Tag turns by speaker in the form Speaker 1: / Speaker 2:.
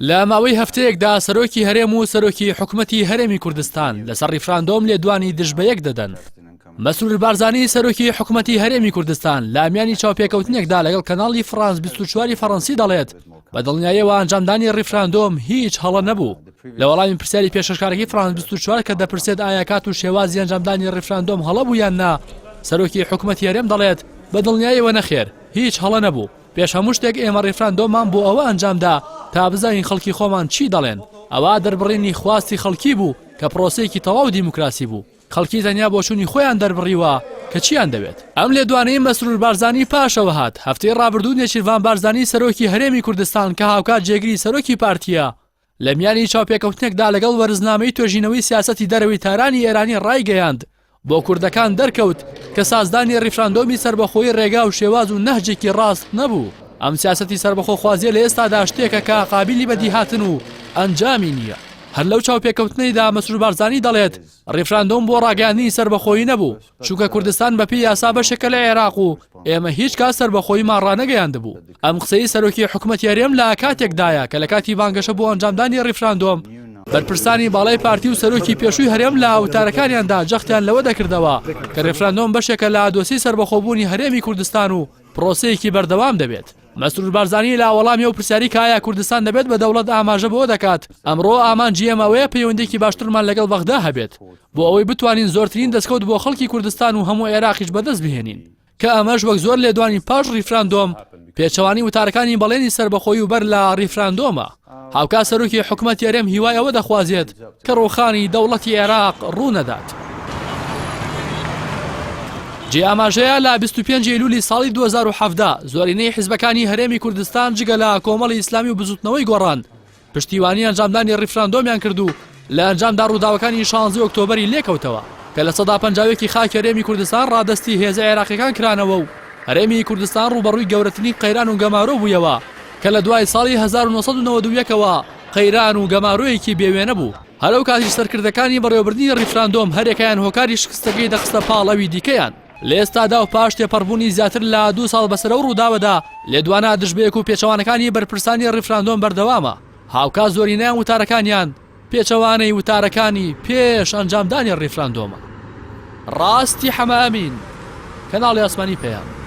Speaker 1: لە ماوەی هەفتەیەکدا سەرۆکی هەرێم و سەرۆکی حکومەتی هەرێمی کوردستان لەسەر ڕیفراندۆم لێدوانی دژ بە یەک دەدەن. مەسرور بارزانی سەرۆکی حکومەتی هەرێمی کوردستان لە ئەمیانی چاوپێکەوتنێکدا لەگەڵ کەناڵی فرانس 24 فەڕەنسی دەڵێت بە دڵنیاییەوە ئەنجامدانی ڕیفراندۆم هیچ هەڵە نەبوو. لە وەڵامی پرسیاری پێشکارێکی فرانس 24 کە دەپرسێت ئایا کات و شێوازی ئەنجامدانی ڕیفراندۆم هەڵە بوو یان نا، سەرۆکی حکومەتی هەرێم دەڵێت بە دڵنیاییەوە نەخێر، هیچ هەڵە نەبوو. پێش هەموو شتێک ئێمە ڕیفراندۆممان بۆ ئەوە ئەنجامدا تا بزانین خەڵکی خۆمان چی دەڵێن. ئەوە دەربڕینی خواستی خەڵکی بوو کە پرۆسەیەکی تەواو دیموکراسی بوو. خەڵکی تەنیا بۆ چوونی خۆیان دەربڕیوە کە چیان دەوێت. ئەم لێدوانەی مەسرور بارزانی پاشەوە هات. هەفتەی ڕابردوو نێچیروان بارزانی سەرۆکی هەرێمی کوردستان کە هاوکات جێگری سەرۆکی پارتیە لە میانی چاوپێکەوتنێکدا لەگەڵ وەرزنامەی توێژینەوەی سیاسەتی دەرەوەی تارانی ئێرانی ڕایگەیاند بۆ کوردەکان دەرکەوت کە سازدانی ڕیفراندۆمی سربەخۆیی ڕێگا و شێواز و نەهجێکی ڕاست نەبوو. ئەم سیاسەتی سربەخۆ خوازیە لە ئێستادا شتێکە کە قابلی بەدیهاتن و ئەنجامی نییە. هەر لەو چاوپێکەوتنەیدا مەسرور بارزانی دەڵێت ڕیفراندۆم بۆ ڕاگەیاندنی سربەخۆیی نەبوو، چونکە کوردستان بەپێی یاسا بەشێکە لە عێراق و ئێمە هیچ کات سربەخۆییمان ڕانەگەیاندبوو. ئەم قسەی سەرۆکی حکومەتی هەرێم لە کاتێکدایە کە لە کاتی بانگەشە بۆ ئەنجامدانی ڕیفراندۆم بەرپرسانی باڵای پارتی و سەرۆکی پێشووی هەرێم لە ئاوتارەکانیاندا جەختیان لەوە دەکردەوە کە ڕیفراندۆم بەشێکە لە دۆسی سربەخۆبوونی هەرێمی کوردستان و پرۆسەیەکی بەردەوام دەبێت. مەسرور بارزانی لە وەڵامی و پرسیاری کایە کوردستان دەبێت بە دەوڵەت ئاماژە بۆ دەکات. ئەمڕۆ ئامانجی ئەمەوەیە پەیوەندێکی باشترمان لەگەڵ بەغدا هەبێت بۆ ئەوەی بتوانین زۆرترین دەستکەوت بۆ خەڵکی کوردستان و هەموو عێراقیش بەدەست بهێنین کە ئەمەش وەک زۆر لێدوانی پاش ڕیفراندۆم پێچەوانی وتارەکانی بەڵێنی سربەخۆیی و بەر لە ڕیفراندۆمە. هاوکا سەرۆکی حکومەتی هەرێم هیوای ئەوە دەخوازێت کە ڕووخانی دەوڵەتی عێراق ڕوونەدات. جێ ئاماژەیە لە 25 ئەیلولی ساڵی 2017 زۆرینەی حیزبەکانی هەرێمی کوردستان جگە لە کۆمەڵی ئیسلامی و بزوتنەوەی گۆڕان پشتیوانی ئەنجامدانی ڕیفراندۆمیان کردو لە ئەنجامدا ڕووداوەکانی 16 ئۆکتۆبەری لێکەوتەوە کە لە سەدا پەنجاوێکی خاکی هەرێمی کوردستان ڕادەستی هێزە عێراقیەکان کرانەوە و هەرێمی کوردستان ڕوبەڕووی گەورەترین قەیران و گەمارۆ بوویەوە کە لە دوای ساڵی 1991ەوە قەیران و گەمارۆیەکی بێوێنە بوو. هەرەو کاتی سەرکردەکانی بەڕێوەبردنی ڕیفراندۆم هەرێکیان هۆکاری شکستەکەی دەخستە پاڵەوی دیکەیان. لە ئێستادا و پاش تێپەڕبوونی زیاتر لە 2 ساڵ بەسەرە و ڕووداوەدا لێدوانە دژبەیەک و پێچەوانەکانی بەرپرسانی ڕیفراندۆم بەردەوامە. هاوکات زۆرینەیان وتارەکانیان پێچەوانەی وتارەکانی پێش ئەنجامدانی ڕیفراندۆمە. ڕاستی حەمامین کەناڵی ئاسمانی پەیام.